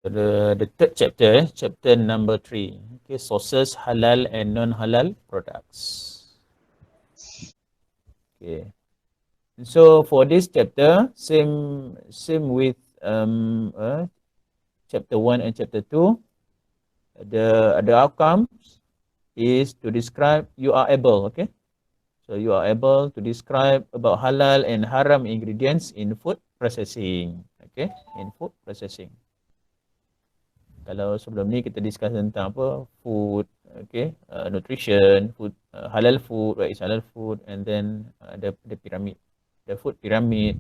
The third chapter, chapter number 3. Okay, sources halal and non-halal products. Okay. So for this chapter, same with chapter 1 and chapter 2. The outcomes is to describe, you are able, okay? So you are able to describe about halal and haram ingredients in food processing. Okay, in food processing. Kalau sebelum ni kita discuss tentang apa, food, okay, nutrition, food, halal food, what is halal food, and then the pyramid, the food pyramid,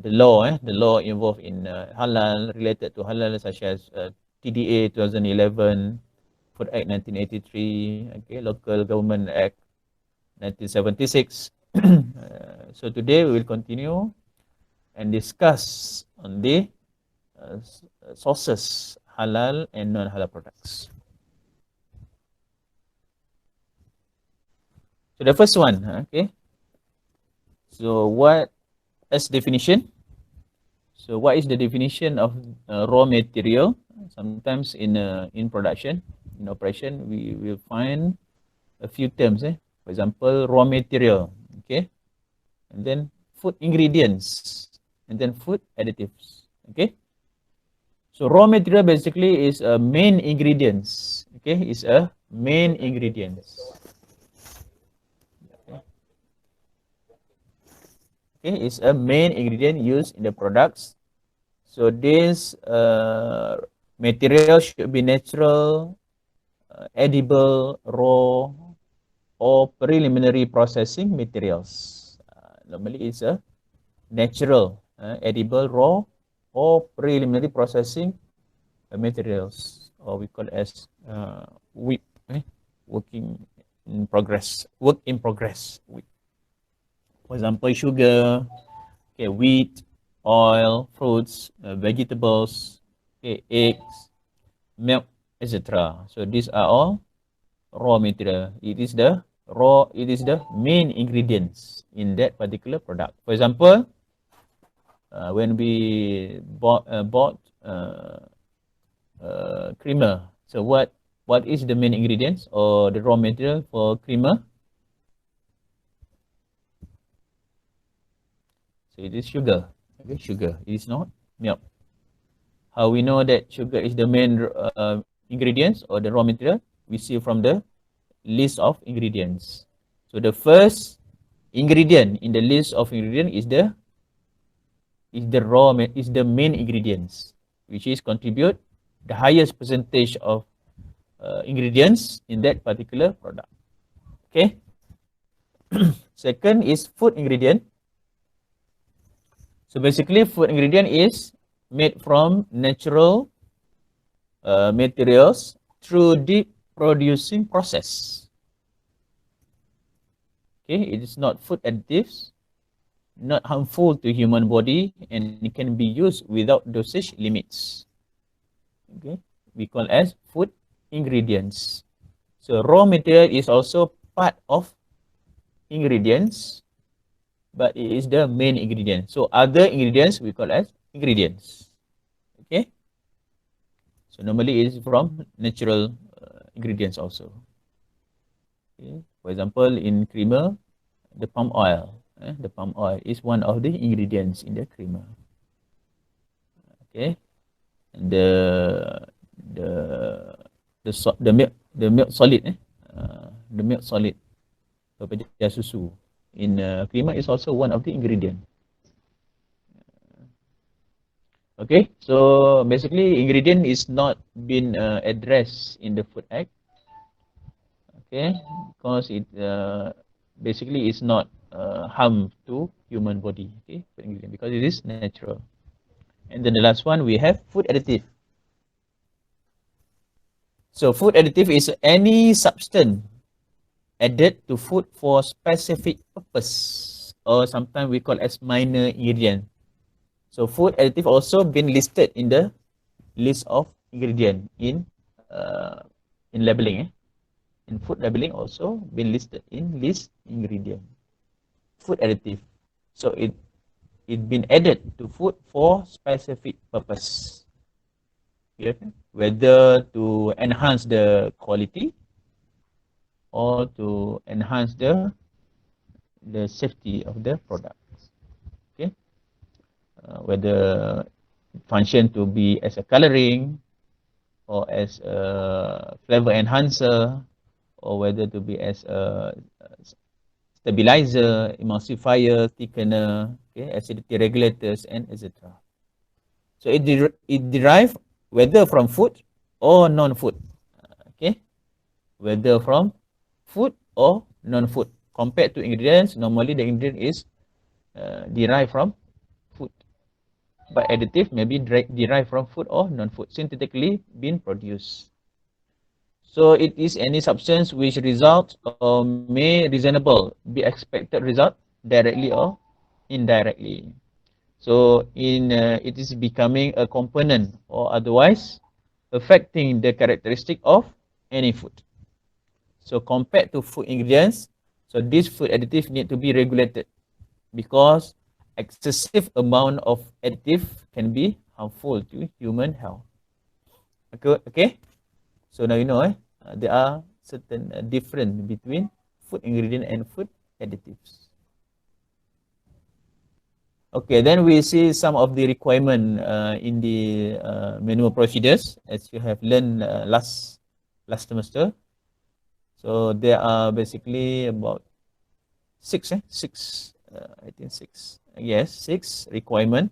the law involved in halal, related to halal, such as TDA 2011, Food Act 1983, okay, Local Government Act 1976. So today we will continue and discuss on the sources halal and non-halal products. So the first one, okay. So what is definition? So what is the definition of raw material? Sometimes in production, in operation, we will find a few terms. For example, raw material, okay, and then food ingredients, and then food additives, okay. So raw material basically is a main ingredients, okay, is a main ingredients. Okay, is a main ingredient used in the products. So this material should be natural, edible, raw, or preliminary processing materials. Normally it's a natural, edible, raw, or preliminary processing materials, or we call as WIP, working in progress, work in progress. WIP. For example, sugar, okay, wheat, oil, fruits, vegetables, okay, eggs, milk, etc. So these are all raw material. It is the main ingredients in that particular product. For example, when we bought creamer, so what is the main ingredients or the raw material for creamer? So it is sugar. Okay, sugar. It is not milk. How we know that sugar is the main ingredients or the raw material? We see from the list of ingredients. So the first ingredient in the list of ingredients is the main ingredients, which is contribute the highest percentage of ingredients in that particular product. Okay. Second is food ingredient. So basically, food ingredient is made from natural materials through deep producing process. Okay, it is not food additives, not harmful to human body, and it can be used without dosage limits. Okay, we call as food ingredients. So raw material is also part of ingredients, but it is the main ingredient. So other ingredients we call as ingredients. Okay. So normally it is from natural ingredients also. Okay. For example, in creamer, the palm oil. The palm oil is one of the ingredients in the creamer. Okay. And the milk solid. The milk solid. Pepeja susu in creamer is also one of the ingredient. Okay, so basically ingredient is not been addressed in the Food Act. Okay, because it basically is not harm to human body. Okay, because it is natural. And then the last one we have food additive. So food additive is any substance added to food for specific purpose, or sometimes we call as minor ingredient. So food additive also been listed in the list of ingredient in labeling. In food labeling also been listed in list ingredient. Food additive. So it been added to food for specific purpose. Okay? Whether to enhance the quality or to enhance the safety of the product. Okay? Whether function to be as a coloring or as a flavor enhancer, or whether to be as a stabilizer, emulsifier, thickener, okay, acidity regulators, and etc. So it derive whether from food or non-food. Okay, whether from food or non-food. Compared to ingredients, normally the ingredient is derived from food, but additive may be derived from food or non-food, synthetically being produced. So it is any substance which result or may reasonable be expected result directly or indirectly. So it is becoming a component or otherwise affecting the characteristic of any food. So compared to food ingredients, so these food additives need to be regulated because excessive amount of additive can be harmful to human health. Okay? So now you know there are certain difference between food ingredient and food additives. Okay, then we see some of the requirement in the manual procedures as you have learned last semester. So there are basically about six. I think six. Yes, six requirement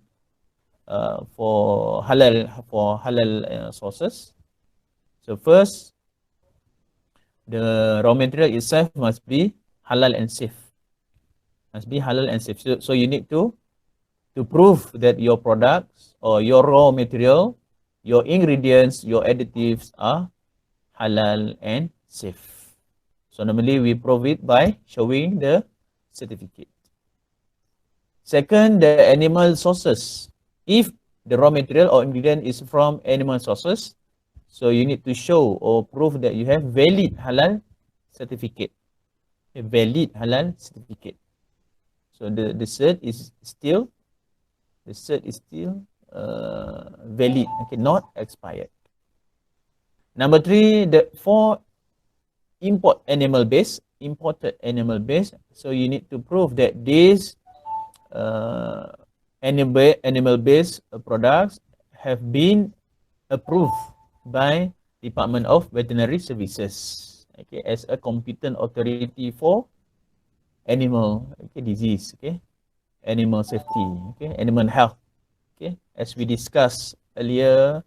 for halal sources. So first, the raw material itself must be halal and safe. Must be halal and safe. So you need to prove that your products or your raw material, your ingredients, your additives are halal and safe. So normally we prove it by showing the certificate. Second, the animal sources. If the raw material or ingredient is from animal sources, so you need to show or prove that you have valid halal certificate. A valid halal certificate. So the cert is still valid, okay, not expired. Number three, the for imported animal base. So you need to prove that these animal-based products have been approved by Department of Veterinary Services, okay, as a competent authority for animal disease, okay, animal safety, okay, animal health, okay, as we discussed earlier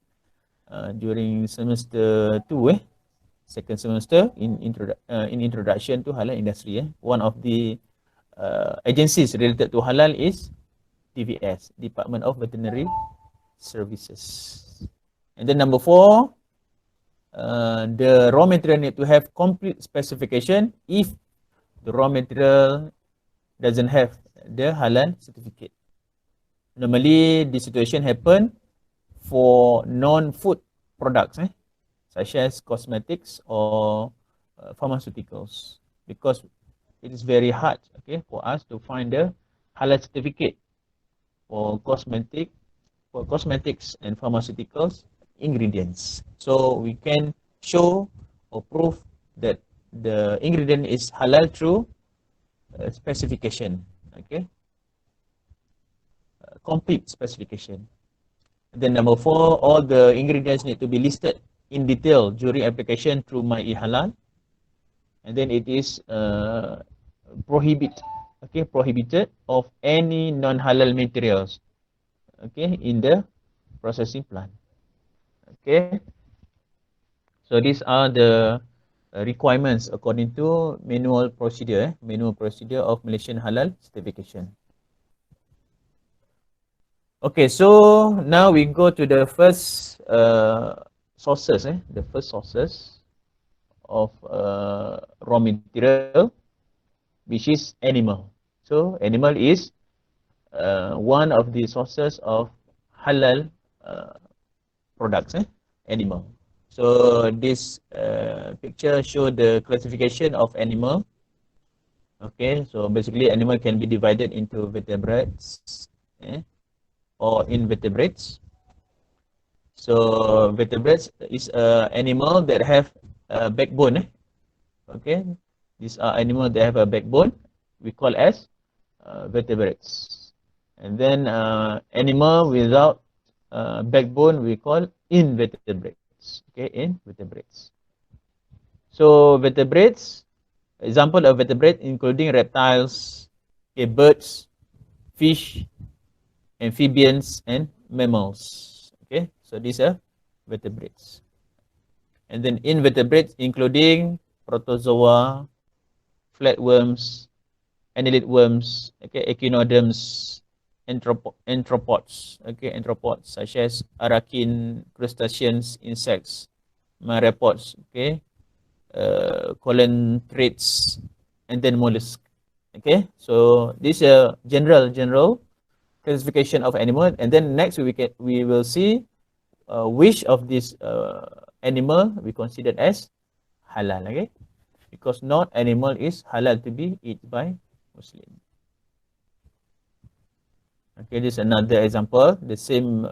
during semester 2, second semester in introduction to halal industry. One of the agencies related to halal is DVS, Department of Veterinary Services. And then number 4, the raw material need to have complete specification if the raw material doesn't have the halal certificate. Normally, the situation happen for non-food products, such as cosmetics or pharmaceuticals, because it is very hard, okay, for us to find the halal certificate for cosmetics and pharmaceuticals ingredients. So we can show or prove that the ingredient is halal through specification, okay, complete specification. Then number 4, all the ingredients need to be listed in detail during application through My Halal, and then it is prohibited of any non-halal materials, okay, in the processing plant. Okay, so these are the requirements according to manual procedure of Malaysian Halal certification. Okay, so now we go to the first sources, the first sources of raw material, which is animal. So animal is one of the sources of halal products, animal. So this picture show the classification of animal. Okay, so basically animal can be divided into vertebrates or invertebrates. So vertebrates is a animal that have a backbone. Okay, these are animals that have a backbone. We call as vertebrates. And then animal without backbone we call invertebrates. Okay, invertebrates. So vertebrates, example of vertebrate including reptiles, okay, birds, fish, amphibians, and mammals. Okay, so these are vertebrates. And then invertebrates including protozoa, flatworms, annelid worms, okay, echinoderms, anthropods, okay, anthropods such as arakin, crustaceans, insects, myriapods, okay, colentrates, and then mollusk. Okay, so this is a general classification of animal, and then next we will see which of these animal we consider as halal. Okay, because not animal is halal to be eaten by Muslim. Okay, this is another example. The same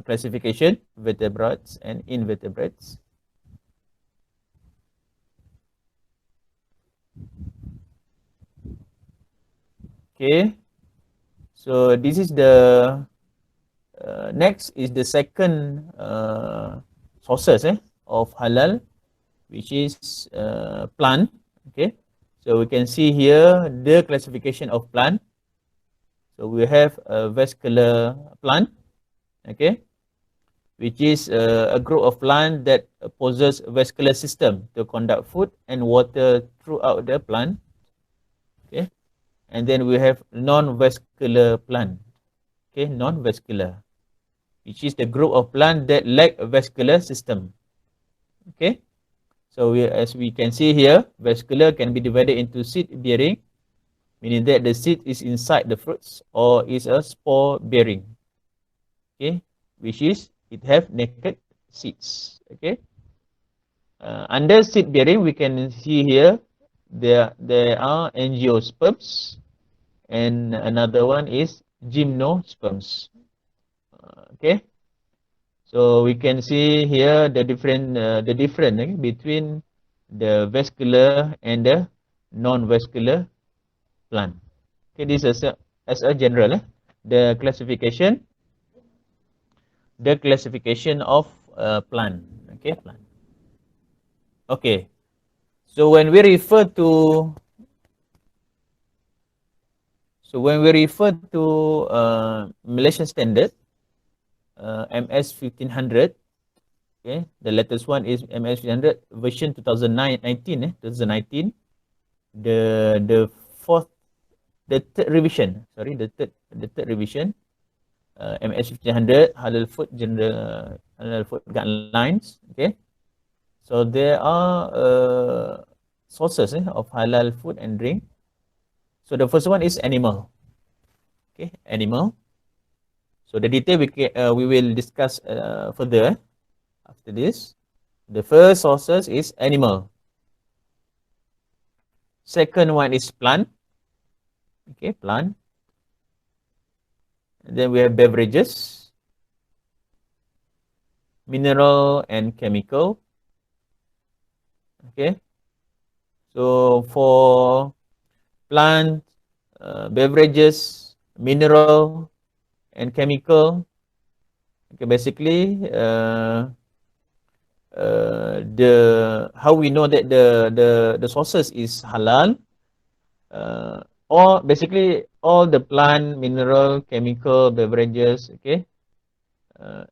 classification: vertebrates and invertebrates. Okay, so this is the next is the second sources of halal, which is plant. Okay, so we can see here the classification of plant. So we have a vascular plant, okay, which is a group of plant that possess a vascular system to conduct food and water throughout the plant. Okay, and then we have non-vascular plant. Okay, non-vascular, which is the group of plant that lack a vascular system. Okay, so as we can see here, vascular can be divided into seed bearing, meaning that the seed is inside the fruits, or is a spore bearing. Okay, which is it have naked seeds. Okay, under seed bearing we can see here there are angiosperms, and another one is gymnosperms. Okay, so we can see here the difference between the vascular and the non-vascular plant. Okay, this is as a general the classification of plant. Okay, plant. Okay, so when we refer to Malaysian standard MS 1500, okay, the latest one is MS 1500 version 2019, 2019. The fourth, the third revision, sorry, the third revision, MS 1500 halal food general halal food guidelines. Okay, so there are sources of halal food and drink. So the first one is animal. Okay, animal. So the detail we will discuss further after this. The first sources is animal. Second one is plant. Okay, plant. And then we have beverages, mineral and chemical. Okay, so for plant, beverages, mineral, and chemical. Okay, basically, the how we know that the sources is halal, or basically all the plant, mineral, chemical, beverages, okay,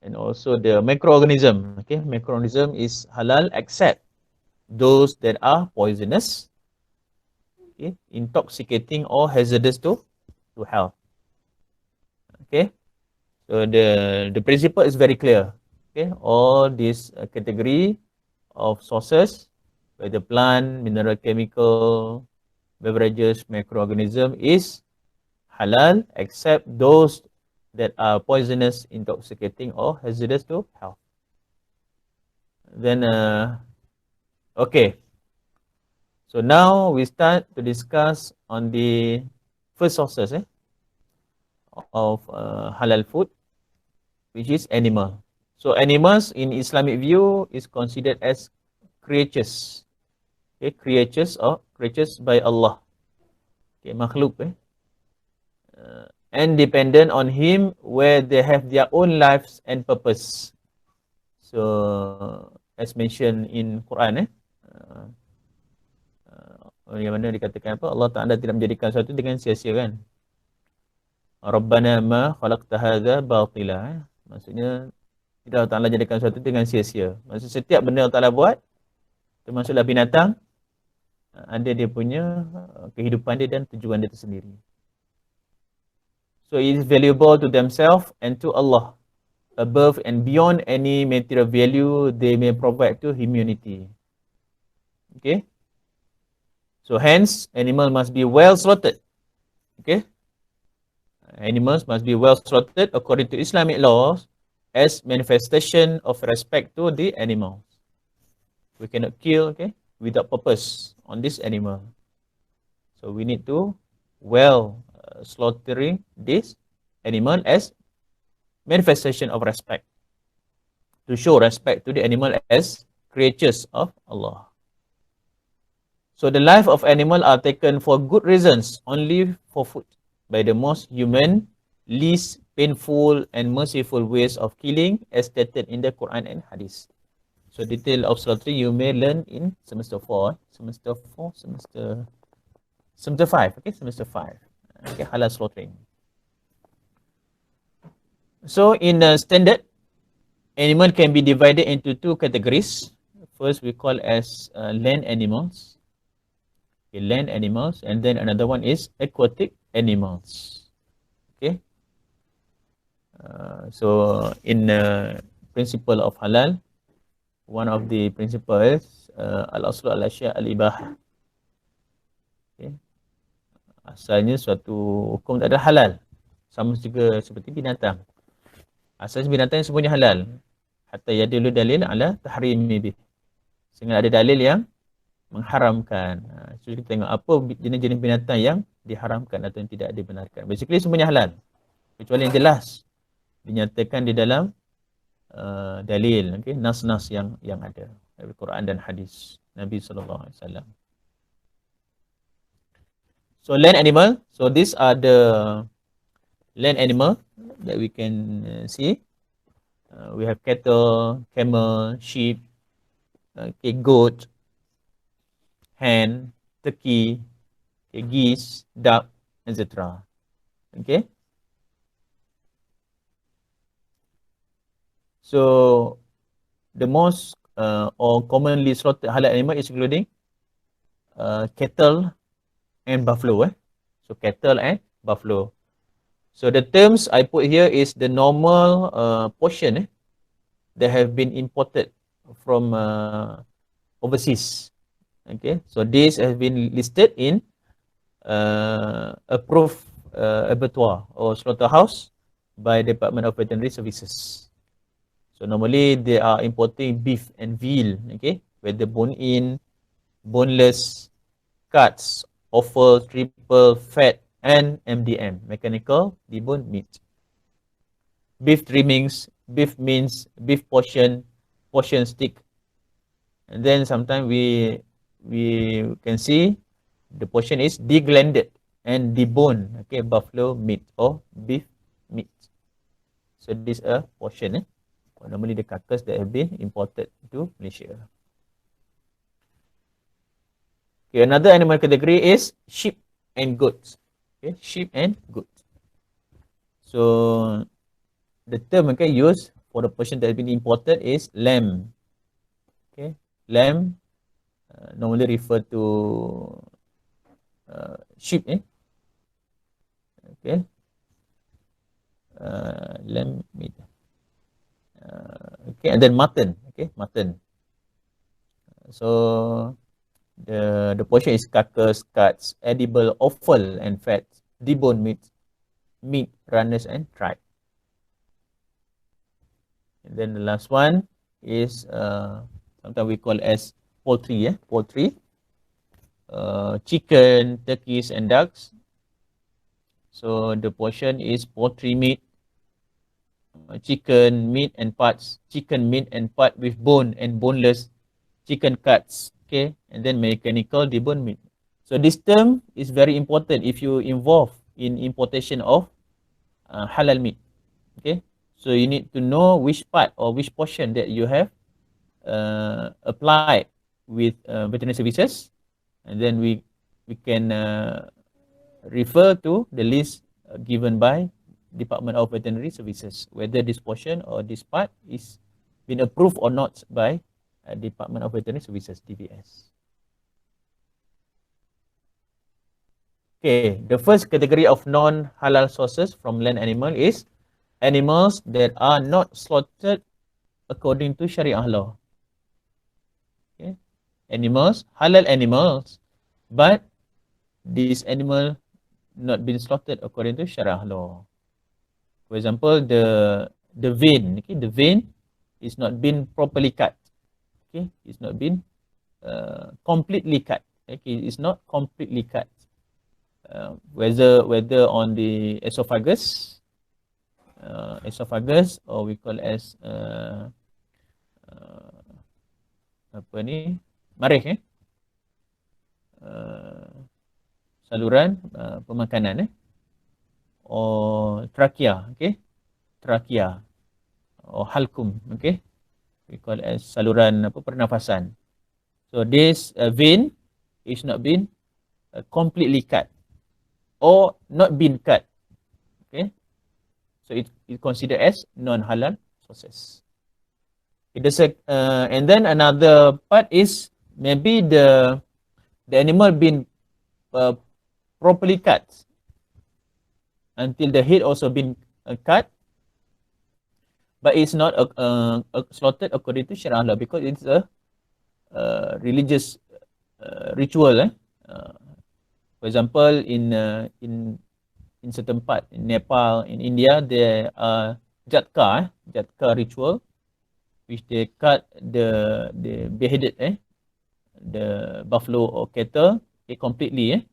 and also the microorganism. Okay, microorganism is halal except those that are poisonous, okay, intoxicating or hazardous to health. Okay, so the principle is very clear. Okay, all these category of sources, whether plant, mineral, chemical, beverages, microorganism is halal except those that are poisonous, intoxicating, or hazardous to health. Then, okay. So now we start to discuss on the first sources of halal food. which is animal. So animals in Islamic view is considered as creatures. Okay, creatures or creatures by Allah. Okay, makhluk. And dependent on Him where they have their own lives and purpose. So as mentioned in Quran, yang mana dikatakan apa? Allah Ta'ala tidak menjadikan sesuatu dengan sia-sia kan. Rabbana ma khalaqta hadza batila. Maksudnya tidak Allah Ta'ala jadikan sesuatu dengan sia-sia. Maksudnya setiap benda Allah Ta'ala buat, termasuklah binatang, ada dia punya kehidupan dia dan tujuan dia tersendiri. So it is valuable to themselves and to Allah, above and beyond any material value they may provide to humanity. Okay. So hence, animal must be well slaughtered. Okay. Animals must be well slaughtered according to Islamic laws as manifestation of respect to the animals. We cannot kill, okay, without purpose on this animal. So we need to well slaughtering this animal as manifestation of respect, to show respect to the animal as creatures of Allah. So the life of animal are taken for good reasons, only for food, by the most human, least painful and merciful ways of killing as stated in the Quran and Hadith. So detail of slaughtering you may learn in semester 4, semester 4, semester 5, okay, semester 5. Okay, halal slaughtering. So in standard, animal can be divided into two categories. First we call as land animals. Okay, land animals, and then another one is aquatic animals. Okay. So in principle of halal, one of the principles al-aslu al-asya al-ibahah. Okay. Asalnya suatu hukum tak ada halal. Sama juga seperti binatang. Asalnya binatang semuanya halal. Hatta yadillu dalil ala tahrimi bih. Sehingga ada dalil yang mengharamkan. So kita tengok apa jenis-jenis binatang yang diharamkan atau yang tidak dibenarkan. Basically semuanya halal. Kecuali yang jelas dinyatakan di dalam dalil, okay, nas-nas yang ada dari Quran dan hadis Nabi sallallahu alaihi wasallam. So land animal, so these are the land animal that we can see. We have cattle, camel, sheep, okay, goat, hen, turkey, okay, geese, duck, etc. Okay. So the most or commonly slaughtered halal animal is including cattle and buffalo. So cattle and buffalo. So the terms I put here is the normal portion that have been imported from overseas. Okay, so this has been listed in approved abattoir or slaughterhouse by Department of Veterinary Services. So normally they are importing beef and veal, okay, whether bone-in, boneless, cuts, offal, triple, fat, and MDM, mechanical deboned meat. Beef trimmings, beef mince, beef portion stick. And then sometimes we can see the portion is deglanded and deboned, okay, buffalo meat or beef meat. So this is a portion, normally the carcass that have been imported to Malaysia. Okay, another animal category is sheep and goats. Okay, sheep and goats. So the term, okay, used for the portion that has been imported is lamb. Okay, lamb normally refer to sheep. Okay, lamb meat. Okay, and then mutton. Okay, mutton. So the portion is carcass, cuts, edible, offal, and fat, deboned meat, runners, and tripe. And then the last one is sometimes we call as poultry. Poultry, chicken, turkeys, and ducks. So the portion is poultry meat, chicken meat and parts, chicken meat and part with bone and boneless chicken cuts, okay, and then mechanical debone meat. So this term is very important if you involve in importation of halal meat, okay. So you need to know which part or which portion that you have applied with veterinary services, and then we can refer to the list given by Department of Veterinary Services, whether this portion or this part is been approved or not by Department of Veterinary Services, DVS. Okay, the first category of non-halal sources from land animal is animals that are not slaughtered according to Sharia law. Okay, animals, halal animals, but this animal not been slaughtered according to Sharia law. For example, the vein, okay, the vein is not been properly cut. Okay, it's not been completely cut. Okay, it's not completely cut. Whether on the esophagus, or we call as apa ni, marih, saluran pemakanan, or trachea, okay, trachea, or halkum, okay, we call as saluran pernafasan. So this vein is not been completely cut or not been cut, okay. So it considered as non-halal sources. And then another part is maybe the animal been properly cut until the head also been cut, but it's not slaughtered according to Sharia law because it's a religious ritual. For example, in certain part in Nepal, in India, there are jatka ritual, which they cut the beheaded the buffalo or cattle completely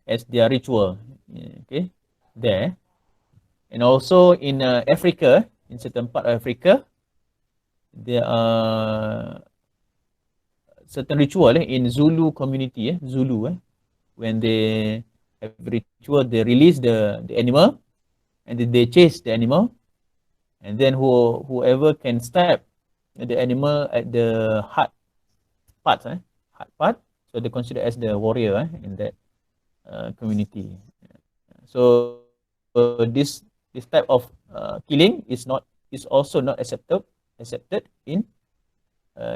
as their ritual, okay, there. And also in Africa, in certain part of Africa, there are certain ritual in Zulu community, Zulu, when they have ritual, they release the animal and then they chase the animal, and then whoever can stab the animal at the heart part, so they consider as the warrior in that community. So this type of killing is also not accepted in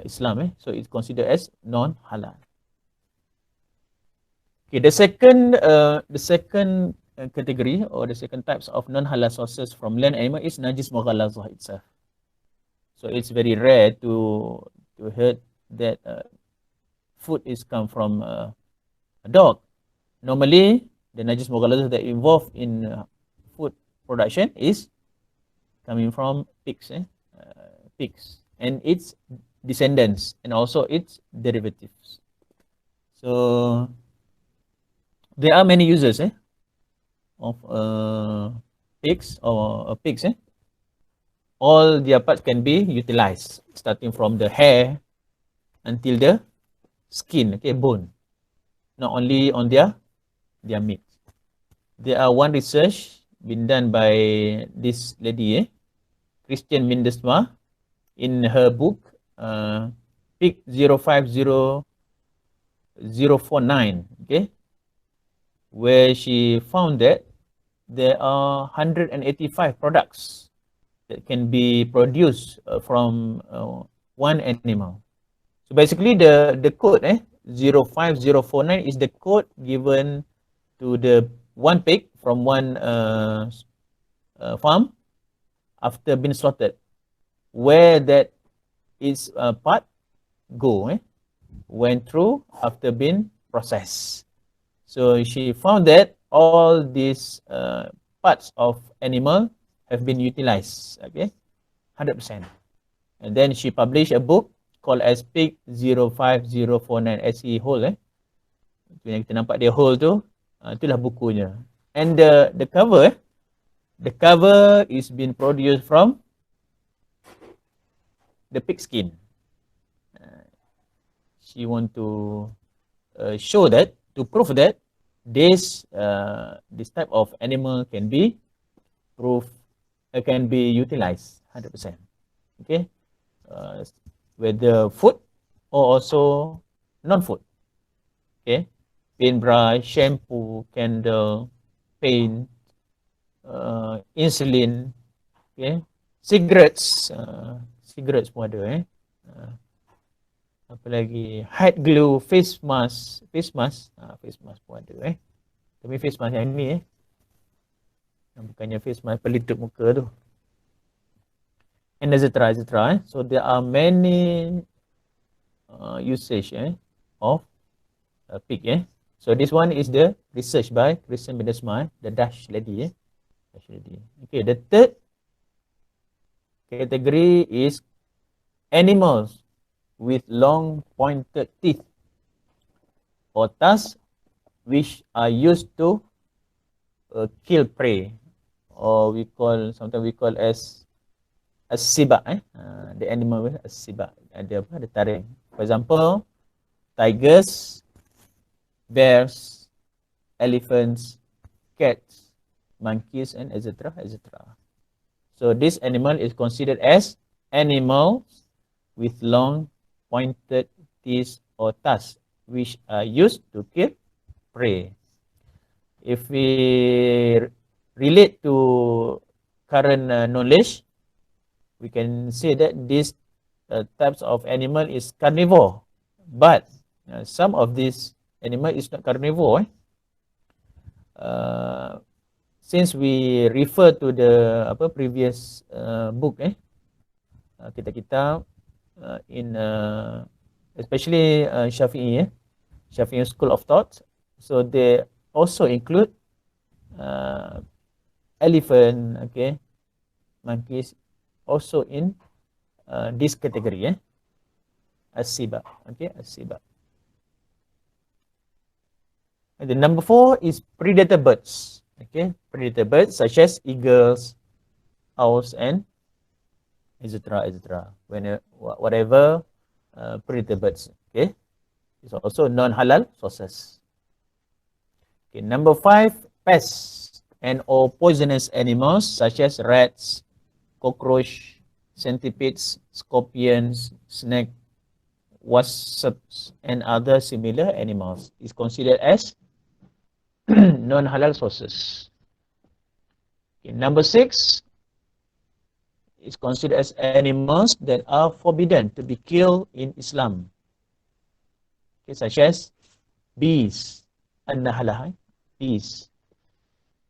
Islam. So it's considered as non-halal. Okay, the second category or the second types of non-halal sources from land animal is najis mughallazah itself. So it's very rare to hear that food is come from a dog. Normally, the najis mughallazah that involved in food production is coming from pigs, pigs and its descendants and also its derivatives. So there are many uses of pigs or pigs. All their parts can be utilized, starting from the hair until the skin, okay, bone. Not only on their meat. There are one research been done by this lady, Christian Mindesma, in her book Pig 050049, okay, where she found that there are 185 products that can be produced from one animal. So basically the code 05049 is the code given to the one pig from one farm after being slaughtered, where that is part go went through after being processed. So she found that all these parts of animal have been utilized, okay, 100%. And then she published a book called as Pig 05049 SE whole. Yang kita nampak dia whole tu, itulah bukunya. And the cover The cover is being produced from the pig skin. She want to show that, to prove that this type of animal can be can be utilized 100%. Okay, whether food or also non-food. Okay, paintbrush, shampoo, candle, paint, insulin, okay, cigarettes, cigarettes pun ada apa lagi, hot glue, face mask, face mask pun ada tapi face mask yang ni bukannya face mask pelitup muka tu, and etc. etc. So there are many usage of pig. So this one is the research by Christian Bedesma, the Dutch lady. Dutch lady. Okay, the third category is animals with long pointed teeth or tusks, which are used to kill prey, or sometimes we call as a sibak. The animal with a sibak, ada taring. For example, tigers, bears, elephants, cats, monkeys, and etc. etc. So this animal is considered as animals with long pointed teeth or tusks, which are used to kill prey. If we relate to current knowledge, we can say that these types of animal is carnivore, but some of these animal is not carnivore. Since we refer to the previous book, kitab-kitab in especially Shafi'i school of thought, so they also include elephant, okay, monkeys also in this category, as-sibak, okay, as-sibak. And the number 4 is predator birds. Okay, predator birds such as eagles, owls, and etc. etc. Whatever predator birds. Okay, it's also non-halal sources. Okay, number 5, pests and or poisonous animals such as rats, cockroach, centipedes, scorpions, snake, wasps, and other similar animals is considered as non-halal sources. Okay, number 6 is considered as animals that are forbidden to be killed in Islam. Okay, such as bees, an-nahalah, bees,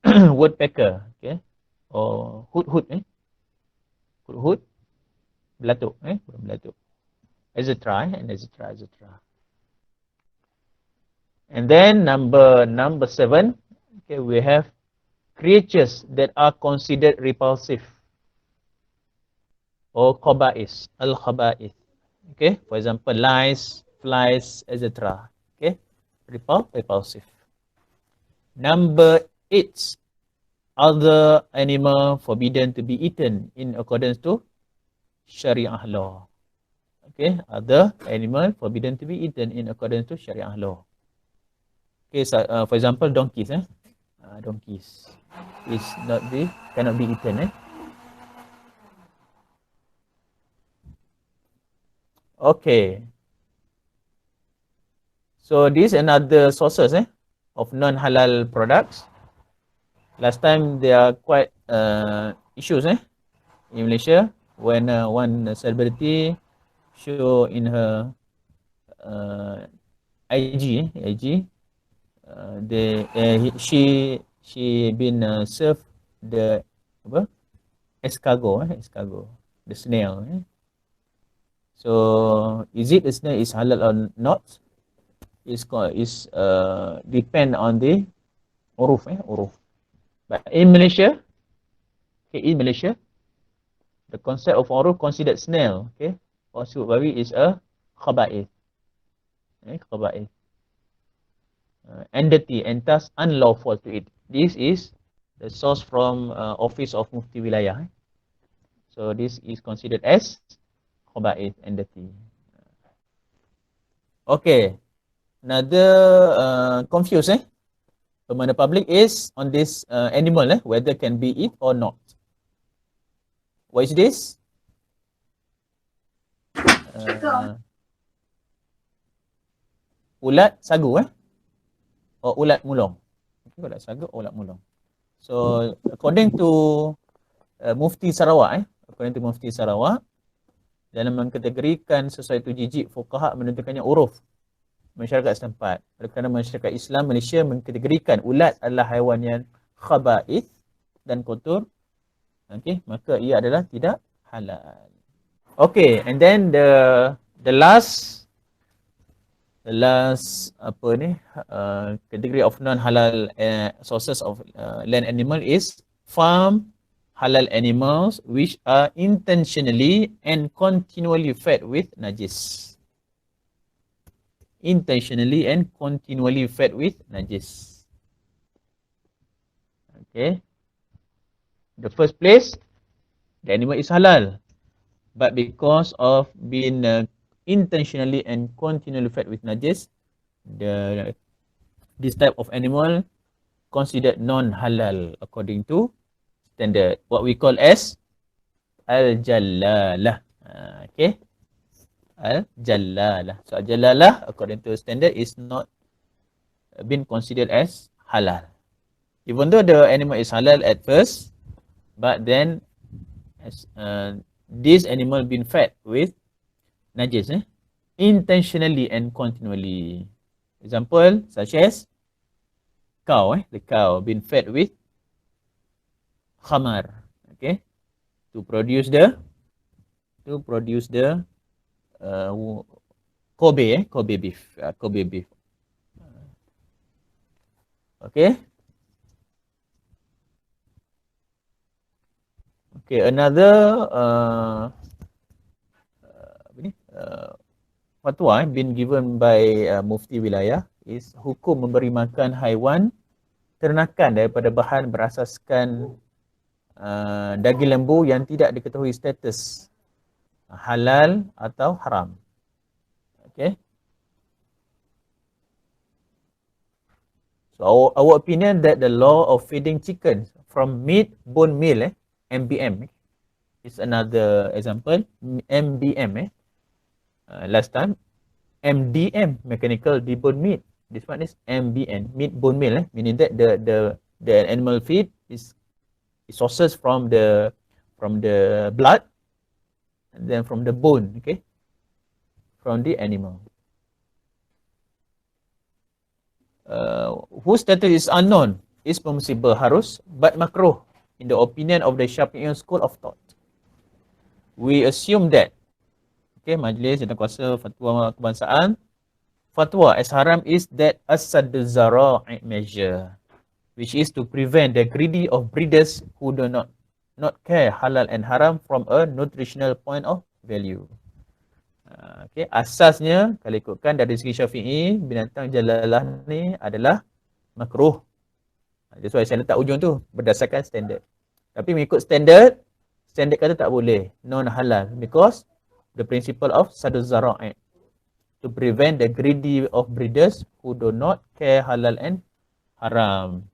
woodpecker, okay, or hudhud, hudhud, belatuk, belatuk, etc. And etc. etc. And then number 7, okay, we have creatures that are considered repulsive or khaba'is, al-khaba'is. Okay, for example, lice, flies, etc. Okay, repulsive. Number 8, other animal forbidden to be eaten in accordance to Sharia law. Okay, other animal forbidden to be eaten in accordance to Sharia law. Okay, so, for example, donkeys. Donkeys is cannot be eaten. Okay. So these another sources of non-halal products. Last time there are quite issues in Malaysia when one celebrity show in her IG, she been served the escargot, the snail. So is it the snail is halal or not? Is depend on the uruf. But in Malaysia, the concept of uruf considered snail, okay, or babi is a khaba'ith. Khaba'ith. Entity and thus unlawful to eat. This is the source from office of Mufti Wilayah. So this is considered as khaba'ith and dirty. Okay, another confused among the public is on this animal, whether can be eat or not. What is this? Ulat sagu or ulat mulong. Okay, ulat sagu or ulat mulong. So according to Mufti Sarawak, according to Mufti Sarawak, dalam mengkategorikan sesuatu jijik, fuqaha menentukannya uruf masyarakat setempat. Kerana masyarakat Islam Malaysia mengkategorikan ulat adalah haiwan yang khaba'ith dan kotor, okay, maka ia adalah tidak halal. Okay, and then the last category of non-halal sources of land animal is farm halal animals which are intentionally and continually fed with najis. Intentionally and continually fed with najis. Okay. The first place, the animal is halal. But because of being intentionally and continually fed with najis, this type of animal considered non-halal according to standard, what we call as al-jallalah. Okay, al-jallalah. So al-jallalah according to standard is not been considered as halal, even though the animal is halal at first, but then as this animal been fed with najis intentionally and continually. Example such as cow, the cow been fed with khamar, okay, to produce the Kobe beef. Okay. Okay, another fatwa been given by Mufti Wilayah is hukum memberi makan haiwan ternakan daripada bahan berasaskan daging lembu yang tidak diketahui status halal atau haram. Okay. So our opinion that the law of feeding chickens from meat bone meal, MBM, is another example. MBM, last time MDM, mechanical debone meat. This one is MBN, meat bone meal, meaning that the animal feed is sources from the blood and then from the bone, okay, from the animal. Whose status is unknown is permissible harus but makruh in the opinion of the Syafi'i school of thought. We assume that, okay, Majlis Jawatankuasa Fatwa Kebangsaan, fatwa as haram is that as-saddu zara'i measure, which is to prevent the greedy of breeders who do not care halal and haram from a nutritional point of value. Okay, asasnya kalau ikutkan dari segi Syafi'i, binatang jalalah ni adalah makruh. That's why saya letak ujung tu berdasarkan standard. Tapi mengikut standard kata tak boleh, non halal, because the principle of saddu zara'i, to prevent the greedy of breeders who do not care halal and haram.